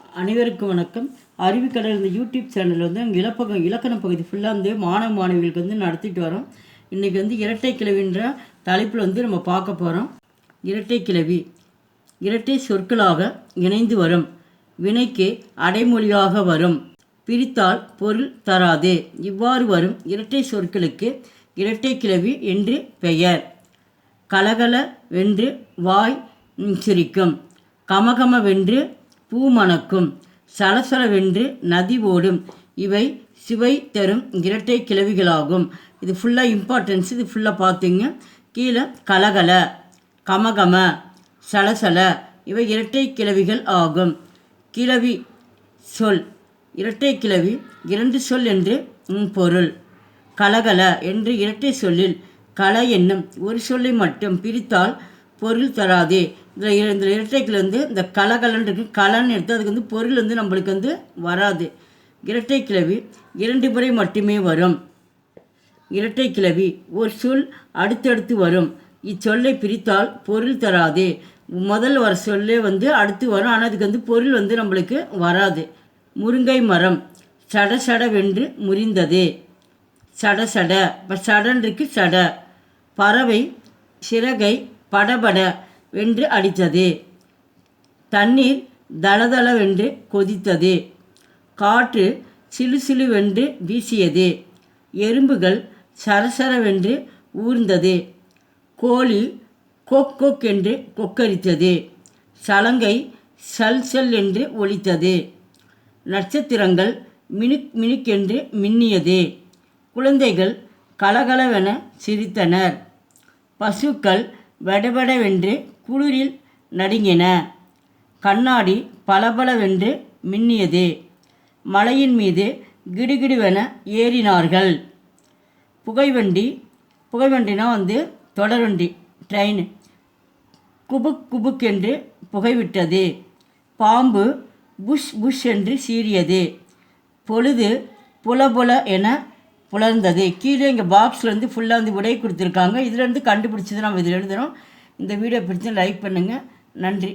அனைவருக்கும் வணக்கம். அறிவுக்கடல் இந்த யூடியூப் சேனல் வந்து அங்கே இலக்கண பகுதி ஃபுல்லாக வந்து மாணவ மாணவிகளுக்கு வந்து நடத்திட்டு வரோம். இன்றைக்கி வந்து இரட்டை கிளவின்ற தலைப்பில் வந்து நம்ம பார்க்க போகிறோம். இரட்டை கிளவி இரட்டை சொற்களாக இணைந்து வரும், வினைக்கு அடைமொழியாக வரும், பிரித்தால் பொருள் தராது. இவ்வாறு வரும் இரட்டை சொற்களுக்கு இரட்டை கிளவி என்று பெயர். கலகல வென்று வாய் சிரிக்கும், கமகமவென்று பூ மணக்கும், சலசலவென்று நதி ஓடும். இவை சுவை தரும் இரட்டை கிளவிகளாகும். இது ஃபுல்லாக இம்பார்ட்டன்ஸ், இது ஃபுல்லாக பார்த்துங்க. கீழே கலகல, கமகம, சலசல இவை இரட்டை கிளவிகள் ஆகும். கிளவி சொல் இரட்டை கிளவி இரண்டு சொல் என்று பொருள். கலகல என்று இரட்டை சொல்லில் கல என்னும் ஒரு சொல்லை மட்டும் பிரித்தால் பொருள் தராது. இந்த இரட்டைக்கில் வந்து இந்த கலகலன்னு இருக்குது, கலன்னு எடுத்து அதுக்கு வந்து பொருள் வந்து நம்மளுக்கு வந்து வராது. இரட்டை கிளவி இரண்டு முறை மட்டுமே வரும். இரட்டை கிளவி ஒரு சொல் அடுத்தடுத்து வரும். இச்சொல்லை பிரித்தால் பொருள் தராது. முதல் வர சொல்லே வந்து அடுத்து வரும், ஆனால் அதுக்கு வந்து பொருள் வந்து நம்மளுக்கு வராது. முருங்கை மரம் சட சடவென்று முறிந்தது. சட சட, இப்போ சடன்றிருக்கு சட. பறவை சிறகை படபட வென்று அடித்தது. தண்ணீர் தளதளவென்று கொதித்தது. காற்று சிலு சிலுவென்று வீசியது. எறும்புகள் சரசரவென்று ஊர்ந்தது. கோழி கொக் கொக் என்று கொக்கரித்தது. சலங்கை சல் சல் என்று ஒலித்தது. நட்சத்திரங்கள் மினுக் மினுக்கென்று மின்னியது. குழந்தைகள் கலகலவென சிரித்தனர். பசுக்கள் வடவடவென்று குளிரில் நடுங்கின. கண்ணாடி பளபளவென்று மின்னியது. மலையின் மீது கிடுகிடுவென ஏறினார்கள். புகைவண்டினா வந்து தொடர்வண்டி, ட்ரெயின். குபுக் குபுக் என்று புகைவிட்டது. பாம்பு புஷ் புஷ் என்று சீறியது. பொழுது புலபுல என புலர்ந்தது. கீழே இங்கே பாக்ஸில் வந்து ஃபுல்லாக வந்து விடை கொடுத்துருக்காங்க. இதிலேருந்து கண்டுபிடிச்சது நம்ம இதில் எழுதுகிறோம். இந்த வீடியோ பிடிச்சி லைக் பண்ணுங்கள். நன்றி.